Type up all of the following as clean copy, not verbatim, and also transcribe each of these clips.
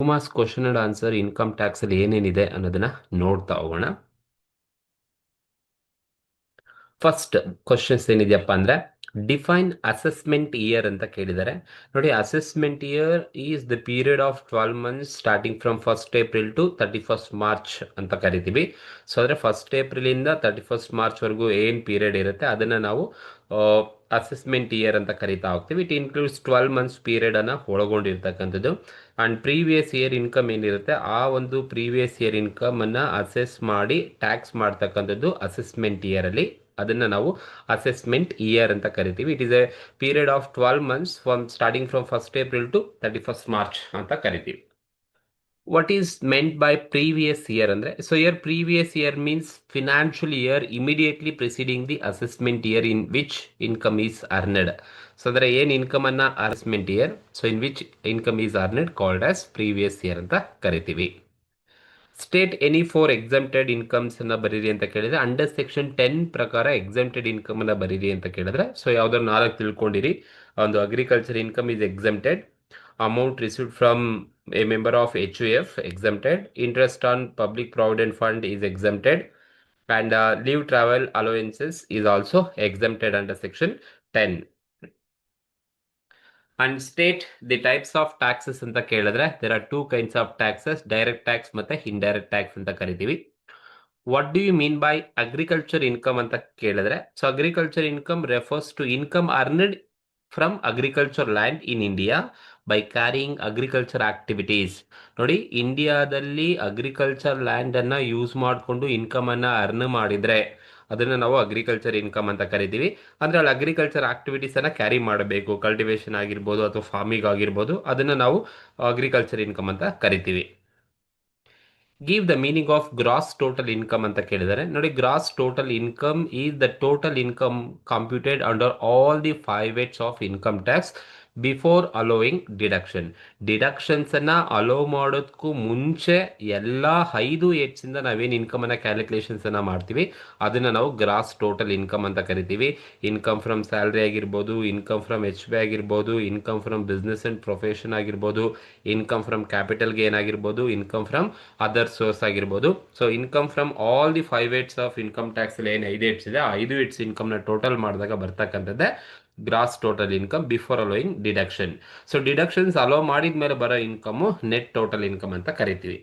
Uma's question and answer income tax ಅಲ್ಲಿ ಏನೇನಿದೆ ಅನ್ನೋದನ್ನ ನೋಡ್ತಾ ಹೋಗೋಣ. ಫಸ್ಟ್ ಕ್ವಶನ್ಸ್ ಏನಿದೆಯಪ್ಪ ಅಂದ್ರೆ ಡಿಫೈನ್ ಅಸೆಸ್ಮೆಂಟ್ ಇಯರ್ ಅಂತ ಕೇಳಿದ್ದಾರೆ. ನೋಡಿ, assessment year is the period of 12 months starting from 1st April to 31st March ಅಂತ ಕರಿತೀವಿ. ಸೊ ಅಂದ್ರೆ 1st April ಇಂದ 31st March ವರೆಗೂ ಏನ್ ಪೀರಿಯಡ್ ಇರುತ್ತೆ ಅದನ್ನ ನಾವು ಅಸೆಸ್ಮೆಂಟ್ ಇಯರ್ ಅಂತ ಕರಿತಾ ಹೋಗ್ತೀವಿ. ಇಟ್ ಇನ್ಕ್ಲೂಡ್ಸ್ 12 months ಪೀರಿಯಡ್ ಅನ್ನ ಒಳಗೊಂಡಿರ್ತಕ್ಕಂಥದ್ದು. ಅಂಡ್ ಪ್ರೀವಿಯಸ್ ಇಯರ್ ಇನ್ಕಮ್ ಏನಿರುತ್ತೆ ಆ ಒಂದು ಪ್ರೀವಿಯಸ್ ಇಯರ್ ಇನ್ಕಮ್ ಅನ್ನ ಅಸೆಸ್ ಮಾಡಿ ಟ್ಯಾಕ್ಸ್ ಮಾಡ್ತಕ್ಕಂಥದ್ದು ಅಸೆಸ್ಮೆಂಟ್ ಇಯರ್ ಅಲ್ಲಿ. ಅದನ್ನ ನಾವು ಅಸೆಸ್ಮೆಂಟ್ ಇಯರ್ ಅಂತ ಕರಿತೀವಿ. It is a period of 12 months from starting from 1st April to 31st March ಅಂತ ಕರಿತೀವಿ. What is meant by previous year ಅಂದ್ರೆ, so year previous year means financial year immediately preceding the assessment year in which income is earned. So ಅಂದ್ರೆ ಏನ್ income ಅನ್ನ assessment year, so in which income is earned called as previous year ಅಂತ ಕರಿತೀವಿ. State any four exempted incomes ಅನ್ನ ಬರೀರಿ ಅಂತ ಕೇಳಿದ್ರೆ, under section 10 ಪ್ರಕಾರ ಎಕ್ಸಮ್ಟೆಡ್ ಇನ್ಕಮ್ ಅನ್ನ ಬರೀರಿ ಅಂತ ಕೇಳಿದ್ರೆ, ಸೊ ಯಾವ್ದಾದ್ರು 4 ತಿಳ್ಕೊಂಡಿರಿ. ಒಂದು agriculture income is exempted, amount received from A member of HUF exempted, interest on public provident fund is exempted, and leave travel allowances is also exempted under section 10. And state the types of taxes ಅಂತ ಕೇಳಿದ್ರೆ, there are 2 kinds of taxes, direct tax ಮತ್ತೆ indirect tax ಅಂತ ಕರಿತೀವಿ. What do you mean by agriculture income ಅಂತ ಕೇಳಿದ್ರೆ, so agriculture income refers to income earned from agriculture land in India by carrying agriculture activities. ನೋಡಿ, ಇಂಡಿಯಾದಲ್ಲಿ agriculture land ಅನ್ನ use ಮಾಡಿಕೊಂಡು income ಅನ್ನ ಅರ್ನ್ ಮಾಡಿದ್ರೆ ಅದನ್ನ ನಾವು ಅಗ್ರಿಕಲ್ಚರ್ ಇನ್ಕಮ್ ಅಂತ ಕರಿತೀವಿ. ಅಂದ್ರೆ ಅಲ್ಲಿ ಅಗ್ರಿಕಲ್ಚರ್ ಆಕ್ಟಿವಿಟೀಸ್ ಅನ್ನ ಕ್ಯಾರಿ ಮಾಡಬೇಕು, ಕಲ್ಟಿವೇಶನ್ ಆಗಿರ್ಬೋದು ಅಥವಾ ಫಾರ್ಮಿಂಗ್ ಆಗಿರ್ಬೋದು, ಅದನ್ನ ನಾವು ಅಗ್ರಿಕಲ್ಚರ್ ಇನ್ಕಮ್ ಅಂತ ಕರಿತೀವಿ. Give the meaning of gross total income ಅಂತ ಕೇಳಿದ್ದಾರೆ. ನೋಡಿ, gross total income is the total income computed under all the 5 heads of income tax before allowing deduction. Deductions ಅನ್ನ ಅಲೋ ಮಾಡೋದಕ್ಕೂ ಮುಂಚೆ ಎಲ್ಲ 5 heads ಇಂದ ನಾವೇನು ಇನ್ಕಮ್ ಅನ್ನ ಕ್ಯಾಲ್ಕುಲೇಷನ್ಸ್ ಅನ್ನ ಮಾಡ್ತೀವಿ ಅದನ್ನ ನಾವು ಗ್ರಾಸ್ ಟೋಟಲ್ ಇನ್ಕಮ್ ಅಂತ ಕರಿತೀವಿ. ಇನ್ಕಮ್ ಫ್ರಮ್ ಸ್ಯಾಲ್ರಿ ಆಗಿರ್ಬೋದು, ಇನ್ಕಮ್ ಫ್ರಮ್ HB ಆಗಿರ್ಬೋದು, income from business and profession ಆಗಿರ್ಬೋದು, ಇನ್ಕಮ್ ಫ್ರಮ್ ಕ್ಯಾಪಿಟಲ್ ಗೇನ್ ಆಗಿರ್ಬೋದು, ಇನ್ಕಮ್ ಫ್ರಮ್ ಅದರ್ ಸೋರ್ಸ್ ಆಗಿರ್ಬೋದು. So income from all the 5 heads of income tax ಅಲ್ಲಿ ಏನು 5 heads ಇದೆ, ಆ 5 heads ಇನ್ಕಮ್ ನ ಟೋಟಲ್ ಮಾಡಿದಾಗ ಬರ್ತಕ್ಕಂಥದ್ದೇ gross total income before allowing deduction. So deductions allow ಮಾಡಿದ ಮೇಲೆ ಬರೋ ಇನ್ಕಮ್ ನೆಟ್ ಟೋಟಲ್ ಇನ್ಕಮ್ ಅಂತ ಕರಿತೀವಿ.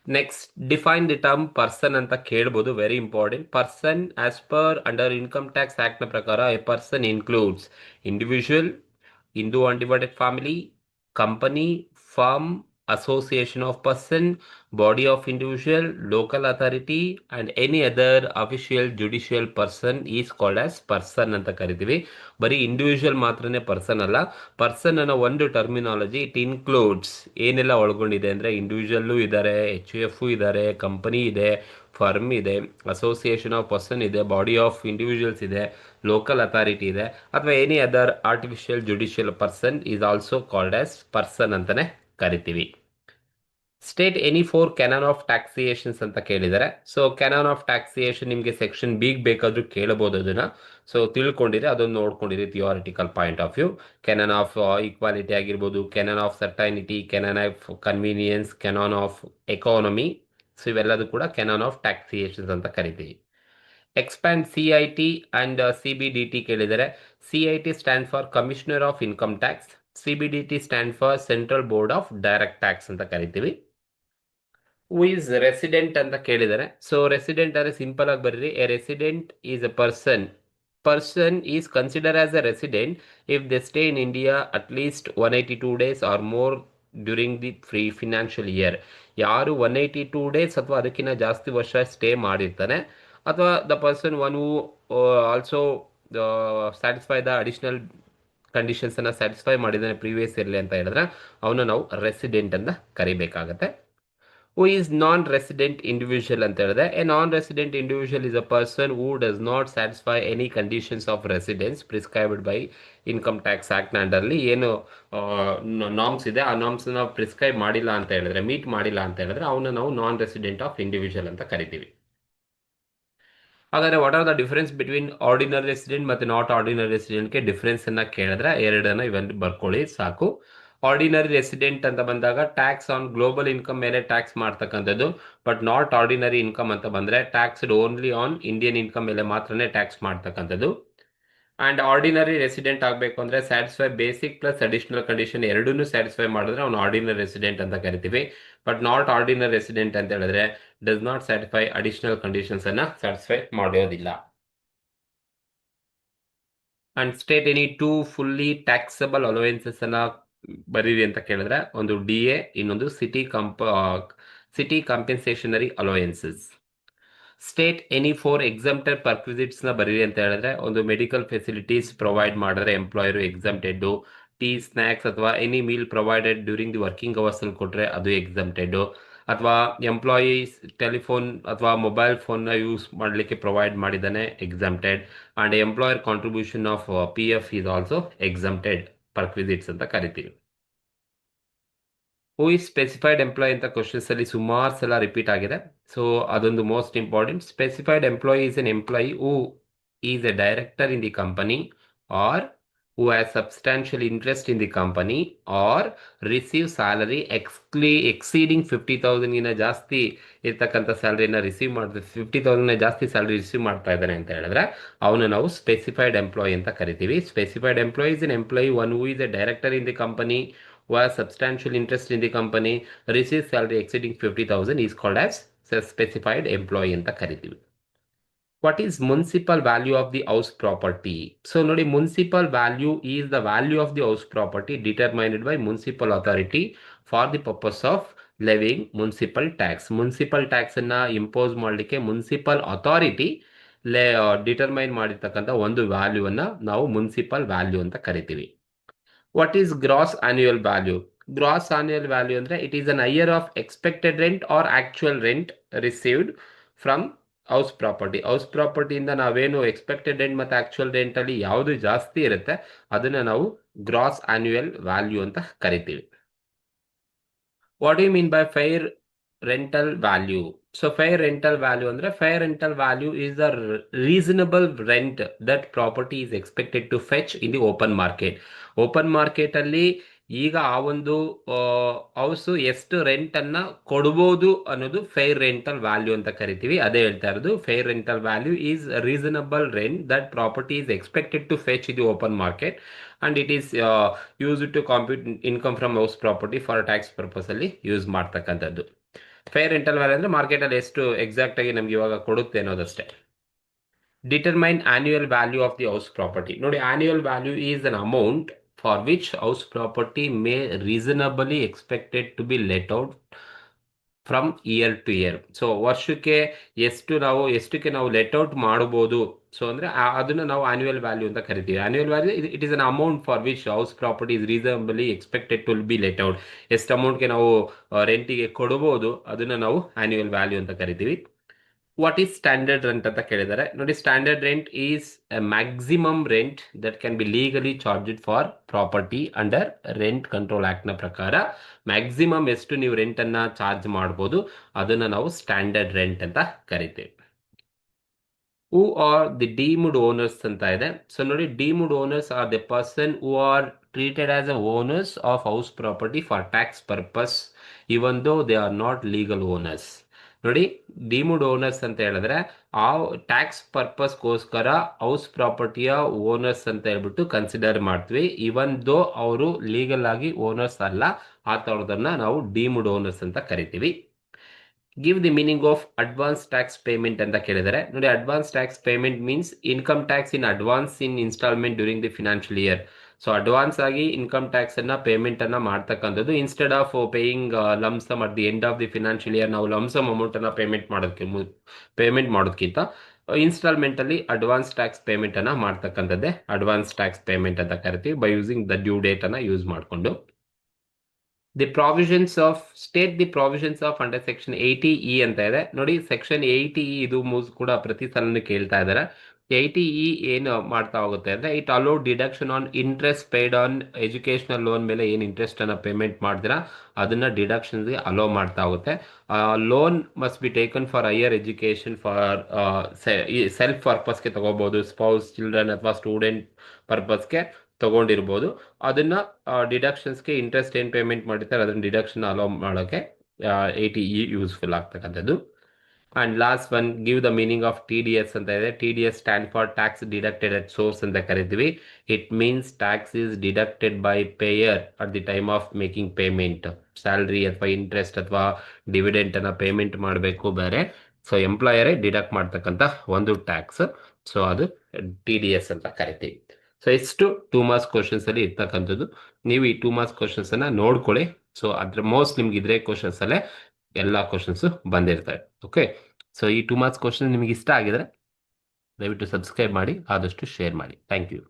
Next, define the term person ಅಂತ ಕೇಳ್ಬೋದು. Very important. Person as per under income tax act ನ ಪ್ರಕಾರ a person includes individual, Hindu undivided family, company, firm, association of person, body of individual, local authority and any other official judicial person is called as person ಅಂತ ಕರಿತೀವಿ. ಬರೀ individual ಮಾತ್ರನೇ person ಅಲ್ಲ. Person ಅನ್ನೋ ಒಂದು terminology it includes ಏನೆಲ್ಲ ಒಳಗೊಂಡಿದೆ ಅಂದ್ರೆ, ಇಂಡಿವಿಜುವಲ್ಲು ಇದ್ದಾರೆ, HUF ಇದ್ದಾರೆ, ಕಂಪನಿ ಇದೆ, ಫರ್ಮ್ ಇದೆ, ಅಸೋಸಿಯೇಷನ್ ಆಫ್ ಪರ್ಸನ್ ಇದೆ, ಬಾಡಿ ಆಫ್ ಇಂಡಿವಿಜುವಲ್ಸ್ ಇದೆ, ಲೋಕಲ್ ಅಥಾರಿಟಿ ಇದೆ, ಅಥವಾ any other artificial judicial person is also called as person ಅಂತಾನೆ ಕರಿತೀವಿ. State any four canon of taxations ಅಂತ ಕೇಳಿದ್ದಾರೆ. ಸೊ ಕ್ಯಾನನ್ ಆಫ್ ಟ್ಯಾಕ್ಸಿಯೇಷನ್ ನಿಮಗೆ ಸೆಕ್ಷನ್ ಬಿ ಬೇಕಾದ್ರೂ ಕೇಳಬಹುದು ಅದನ್ನ. ಸೊ ತಿಳ್ಕೊಂಡಿರಿ, ಅದನ್ನು ನೋಡ್ಕೊಂಡಿರಿ theoretical point of view. Canon of equality ಆಗಿರ್ಬೋದು, canon of certainty, canon of convenience, canon of economy. So ಇವೆಲ್ಲದೂ ಕೂಡ ಕೆನಾನ್ ಆಫ್ ಟ್ಯಾಕ್ಸಿಯೇಷನ್ಸ್ ಅಂತ ಕರಿತೀವಿ. ಎಕ್ಸ್ಪ್ಯಾಂಡ್ CIT ಅಂಡ್ CBDT ಕೇಳಿದರೆ. CIT stand for commissioner of income tax, CBDT stand for central board of direct tax ಅಂತ ಕರಿತೀವಿ. Who is resident ಅಂತ ಕೇಳಿದರೆ. So resident ಅಂದರೆ ಸಿಂಪಲ್ ಆಗಿ ಬರೀರಿ, a resident is a person is consider as a resident if they stay in India at least 182 days or more during the free financial year. ಯಾರು 182 days ಅಥವಾ ಅದಕ್ಕಿಂತ ಜಾಸ್ತಿ ವರ್ಷ ಸ್ಟೇ ಮಾಡಿರ್ತಾನೆ, ಅಥವಾ the person one who also satisfy the additional conditions ಅನ್ನ satisfy ಮಾಡಿದ್ದಾನೆ previous ಇಯರ್ಲಿ ಅಂತ ಹೇಳಿದ್ರೆ ಅವನು ನಾವು ರೆಸಿಡೆಂಟ್ ಅಂತ ಕರಿಬೇಕಾಗತ್ತೆ. Who is non resident individual ಅಂತ ಹೇಳಿದ್ರೆ, a non resident individual is a person who does not satisfy any conditions of residence prescribed by income tax act ಅಂಡರ್ಲಿ ಏನು ನಾರ್ಮ್ಸ್ ಇದೆ ಆ ನಾರ್ಮ್ಸ್ ನ ಪ್ರಿಸ್ಕ್ರೈಬ್ ಮಾಡಿಲ್ಲ ಅಂತ ಹೇಳಿದ್ರೆ, ಮೀಟ್ ಮಾಡಿಲ್ಲ ಅಂತ ಹೇಳಿದ್ರೆ ಅವನ್ನ ನಾವು ನಾನ್ ರೆಸಿಡೆಂಟ್ ಆಫ್ ಇಂಡಿವಿಜುವಲ್ ಅಂತ ಕರಿತೀವಿ. ಹಾಗಾದ್ರೆ what are the difference between ordinary resident ಮತ್ತೆ ನಾಟ್ ಆರ್ಡಿನರಿ ರೆಸಿಡೆಂಟ್ಗೆ ಡಿಫರೆನ್ಸ್ ಅನ್ನ ಕೇಳಿದ್ರೆ ಎರಡನ್ನ ಇವೆಲ್ಲ ಬರ್ಕೊಳ್ಳಿ ಸಾಕು. ಆರ್ಡಿನರಿ ರೆಸಿಡೆಂಟ್ ಅಂತ ಬಂದಾಗ ಟ್ಯಾಕ್ಸ್ ಆನ್ ಗ್ಲೋಬಲ್ ಇನ್ಕಮ್ ಮೇಲೆ ಟ್ಯಾಕ್ಸ್ ಮಾಡ್ತಕ್ಕಂಥದ್ದು. ಬಟ್ ನಾಟ್ ಆರ್ಡಿನರಿ ಇನ್ಕಮ್ ಅಂತ ಬಂದ್ರೆ taxed only on Indian income ಮೇಲೆ ಮಾತ್ರನೇ ಟ್ಯಾಕ್ಸ್ ಮಾಡ್ತಕ್ಕಂಥದ್ದು. ಅಂಡ್ ಆರ್ಡಿನರಿ ರೆಸಿಡೆಂಟ್ ಆಗಬೇಕು ಅಂದ್ರೆ satisfy basic plus additional condition ಎರಡನ್ನೂ ಸ್ಯಾಟಿಸ್ಫೈ ಮಾಡಿದ್ರೆ ಅವ್ನು ಆರ್ಡಿನರಿ ರೆಸಿಡೆಂಟ್ ಅಂತ ಕರಿತೀವಿ. ಬಟ್ ನಾಟ್ ಆರ್ಡಿನರಿ ರೆಸಿಡೆಂಟ್ ಅಂತ ಹೇಳಿದ್ರೆ does not satisfy additional conditions ಅನ್ನ ಸ್ಯಾಟಿಸ್ಫೈ ಮಾಡೋದಿಲ್ಲ. And state any two fully taxable allowances ಅನ್ನ ಬರೀರಿ ಅಂತ ಕೇಳಿದ್ರೆ ಒಂದು DA, ಇನ್ನೊಂದು city compensatory allowances. State any four exempted perquisites ನ ಬರೀರಿ ಅಂತ ಹೇಳಿದ್ರೆ ಒಂದು ಮೆಡಿಕಲ್ ಫೆಸಿಲಿಟೀಸ್ ಪ್ರೊವೈಡ್ ಮಾಡಿದ್ರೆ ಎಂಪ್ಲಾಯರ್ ಎಕ್ಸಮ್ಟೆಡ್, ಟೀ ಸ್ನಾಕ್ಸ್ ಅಥವಾ any meal provided during the working hours ಅಲ್ಲಿ ಕೊಟ್ರೆ ಅದು ಎಕ್ಸಮ್ಟೆಡ್, ಅಥವಾ ಎಂಪ್ಲಾಯೀಸ್ ಟೆಲಿಫೋನ್ ಅಥವಾ ಮೊಬೈಲ್ ಫೋನ್ ನ ಯೂಸ್ ಮಾಡಲಿಕ್ಕೆ ಪ್ರೊವೈಡ್ ಮಾಡಿದಾನೆ exempted. And employer contribution of PF is also exempted perquisites ಅಂತ ಕರಿತೀವಿ. ಹೂ ಇಸ್ ಸ್ಪೆಸಿಫೈಡ್ ಎಂಪ್ಲಾಯ್ ಅಂತ ಕ್ವಶನ್ಸ್ ಅಲ್ಲಿ ಸುಮಾರು ಸಲ ರಿಪೀಟ್ ಆಗಿದೆ. ಸೊ ಅದೊಂದು most important. Specified employee is an employee who is a director in the company or who has substantial interest in the company or receive salary exceeding 50,000 ಜಾಸ್ತಿ ಇರ್ತಕ್ಕಂಥ ಸ್ಯಾಲರಿನ receive ಮಾಡಿದ್ರೆ 50,000 ಜಾಸ್ತಿ ಸ್ಯಾಲರಿ ರಿಸೀವ್ ಮಾಡ್ತಾ ಇದ್ದಾನೆ ಅಂತ ಹೇಳಿದ್ರೆ ಅವನು ನಾವು ಸ್ಪೆಸಿಫೈಡ್ ಎಂಪ್ಲಾಯ್ ಅಂತ ಕರಿತೀವಿ. Specified employee is an employee one who is a director in the company who has substantial interest in the company, receives salary exceeding 50,000 is called as specified employee ಅಂತ ಕರಿತೀವಿ. What is municipal value of the house property? So ನೋಡಿ, municipal value is the value of the house property determined by municipal authority for the purpose of levying municipal tax. Municipal tax ಅನ್ನ impose ಮಾಡಲಿಕ್ಕೆ municipal authority determine ಮಾಡಿರ್ತಕ್ಕಂಥ ಒಂದು ವ್ಯಾಲ್ಯೂವನ್ನ ನಾವು municipal value ಅಂತ ಕರಿತೀವಿ. What is gross annual value? Gross annual value ಅಂದ್ರೆ it is an year of expected rent or actual rent received from house property. House ಪ್ರಾಪರ್ಟಿಯಿಂದ ನಾವೇನು ಎಕ್ಸ್ಪೆಕ್ಟೆಡ್ ರೆಂಟ್ ಮತ್ತು ಆಕ್ಚುಯಲ್ ರೆಂಟ್ ಅಲ್ಲಿ ಯಾವುದು ಜಾಸ್ತಿ ಇರುತ್ತೆ ಅದನ್ನ ನಾವು ಗ್ರಾಸ್ ಆನ್ಯುಯಲ್ ವ್ಯಾಲ್ಯೂ ಅಂತ ಕರಿತೀವಿ. What you mean by fair rental value? So fair rental value ಅಂದ್ರೆ fair rental value is the reasonable rent that property is expected to fetch in the open market. Open market ಅಲ್ಲಿ ಈಗ ಆ ಒಂದು house ಎಷ್ಟು rent ಅನ್ನ ಕೊಡ್ಬೋದು ಅನ್ನೋದು fair rental value ಅಂತ ಕರಿತೀವಿ. ಅದೇ ಹೇಳ್ತಾ ಇರೋದು, fair rental value is reasonable rent that property is expected to fetch in the open market and it is used to compute income from house property for tax purpose ಅಲ್ಲಿ use ಮಾಡ್ತಕ್ಕಂಥದ್ದು. Fair rental value ಅಂದ್ರೆ market ಅಲ್ಲಿ ಎಷ್ಟು exact ಆಗಿ ನಮ್ಗೆ ಇವಾಗ ಕೊಡುತ್ತೆ ಅನ್ನೋದಷ್ಟೇ. Determine annual value of the house property. ನೋಡಿ, annual value is an amount for which house property may reasonably expected to be let out from year to year. So ವರ್ಷಕ್ಕೆ ಎಷ್ಟಕ್ಕೆ ನಾವು ಲೆಟ್ ಔಟ್ ಮಾಡಬಹುದು, ಸೊ ಅಂದ್ರೆ ಅದನ್ನ ನಾವು annual value ಅಂತ ಕರಿತೀವಿ. Annual value it is an amount for which house property is reasonably expected to be let out. ಎಷ್ಟು ಅಮೌಂಟ್ಗೆ ನಾವು ರೆಂಟಿಗೆ ಕೊಡಬಹುದು ಅದನ್ನ ನಾವು ಆನ್ಯುಯಲ್ ವ್ಯಾಲ್ಯೂ ಅಂತ ಕರಿತೀವಿ. ವಾಟ್ ಈಸ್ ಸ್ಟ್ಯಾಂಡರ್ಡ್ ರೆಂಟ್ ಅಂತ ಕೇಳಿದ್ದಾರೆ. ನೋಡಿ, standard rent is A maximum rent that can be legally charged for property under rent control act ನ ಪ್ರಕಾರ ಮ್ಯಾಕ್ಸಿಮಮ್ ಎಷ್ಟು ನೀವು ರೆಂಟ್ ಅನ್ನ ಚಾರ್ಜ್ ಮಾಡಬಹುದು ಅದನ್ನ ನಾವು ಸ್ಟ್ಯಾಂಡರ್ಡ್ ರೆಂಟ್ ಅಂತ ಕರಿತೇವೆ. Who are the deemed owners ಅಂತ ಇದೆ. ಸೊ ನೋಡಿ, deemed owners are the person who are treated as a owners of house property for tax purpose even though they are not legal owners. ನೋಡಿ, deemed owners ಅಂತ ಹೇಳಿದ್ರೆ ಆ tax ಪರ್ಪಸ್ಗೋಸ್ಕರ house ಪ್ರಾಪರ್ಟಿಯ owners ಅಂತ ಹೇಳ್ಬಿಟ್ಟು consider ಮಾಡ್ತೀವಿ. ಇವನ್ ದೋ ಅವರು ಲೀಗಲ್ ಆಗಿ ಓನರ್ಸ್ ಅಲ್ಲ, ಆ ಥರದನ್ನ ನಾವು ಡೀಮ್ಡ್ ಓನರ್ಸ್ ಅಂತ ಕರಿತೀವಿ. Give the meaning of advance tax payment ಅಂತ ಕೇಳಿದರೆ. ನೋಡಿ, advance tax payment means income tax in advance in instalment during the financial year. So advance ಆಗಿ ಇನ್ಕಮ್ ಟ್ಯಾಕ್ಸ್ ಅನ್ನ ಪೇಮೆಂಟ್ ಅನ್ನ ಮಾಡ್ತಕ್ಕಂಥದ್ದು. Instead of paying lump sum at the end of the financial year ನಾವು lump sum amount ಅನ್ನ payment ಮಾಡೋದಕ್ಕಿಂತ instalment ಅಲ್ಲಿ advance tax payment ಅನ್ನ ಮಾಡ್ತಕ್ಕಂಥದ್ದೇ advance tax payment ಅಂತ ಕರಿತೀವಿ, by using the due date ಅನ್ನ ಯೂಸ್ ಮಾಡಿಕೊಂಡು. The provisions of state the provisions of under section 80E ಅಂತ ಇದೆ. ನೋಡಿ, ಸೆಕ್ಷನ್ 80E ಇದು ಕೂಡ ಪ್ರತಿ ಸಲನೂ ಕೇಳ್ತಾ ಇದ್ದಾರೆ. 80E ಏನು ಮಾಡ್ತಾ ಹೋಗುತ್ತೆ ಅಂದ್ರೆ it hello deduction on interest paid on educational loan ಮೇಲೆ ಏನು ಇಂಟ್ರೆಸ್ಟ್ ಅನ್ನ ಪೇಮೆಂಟ್ ಮಾಡಿದಿರಾ ಅದನ್ನ ಡಿಡಕ್ಷನ್ಗೆ ಅಲೋ ಮಾಡ್ತಾ ಹೋಗುತ್ತೆ. Loan must be taken for higher education for self ಪರ್ಪಸ್ಗೆ ತಗೋಬಹುದು, ಸ್ಪೌಸ್, ಚಿಲ್ಡ್ರನ್ ಅಥವಾ ಸ್ಟೂಡೆಂಟ್ ಪರ್ಪಸ್ಗೆ ತಗೊಂಡಿರ್ಬೋದು. ಅದನ್ನ ಡಿಡಕ್ಷನ್ಸ್ಗೆ ಇಂಟ್ರೆಸ್ಟ್ ಏನು ಪೇಮೆಂಟ್ ಮಾಡಿರ್ತಾರೆ ಅದನ್ನ ಡಿಡಕ್ಷನ್ ಅಲೋ ಮಾಡೋಕ್ಕೆ 80E ಯೂಸ್ಫುಲ್ ಆಗ್ತಕ್ಕಂಥದ್ದು. And last one, give the meaning of TDS ಅಂತ ಇದೆ. TDS stand for tax deducted at source ಅಂತ ಕರಿತೀವಿ. It means tax is deducted by pair at the time of making payment. Salary ಅಥವಾ interest ಅಥವಾ dividend ಅನ್ನ payment ಮಾಡಬೇಕು ಬೇರೆ, so ಎಂಪ್ಲಾಯರೇ deduct ಮಾಡ್ತಕ್ಕಂಥ ಒಂದು ಟ್ಯಾಕ್ಸ್. ಸೊ ಅದು TDS ಅಂತ ಕರಿತೀವಿ. ಸೊ ಇಷ್ಟು 2 ಮಾರ್ಕ್ಸ್ ಕ್ವಶನ್ಸ್ ಅಲ್ಲಿ ಇರ್ತಕ್ಕಂಥದ್ದು. ನೀವು ಈ 2 ಮಾರ್ಕ್ಸ್ ಕ್ವಶನ್ಸ್ ಅನ್ನ ನೋಡ್ಕೊಳ್ಳಿ. ಸೊ ಅದ್ರ ಮೋಸ್ಟ್ ನಿಮ್ಗೆ ಇದ್ರೆ ಕ್ವಶನ್ಸ್ ಅಲ್ಲೇ ಎಲ್ಲ ಕ್ವಶನ್ಸ್ ಬಂದಿರ್ತವೆ. ಓಕೆ, ಸೊ ಈ 2 ಮಾರ್ಕ್ಸ್ ಕ್ವಶನ್ ನಿಮಗೆ ಇಷ್ಟ ಆಗಿದ್ರೆ ದಯವಿಟ್ಟು ಸಬ್ಸ್ಕ್ರೈಬ್ ಮಾಡಿ, ಆದಷ್ಟು ಶೇರ್ ಮಾಡಿ. Thank you.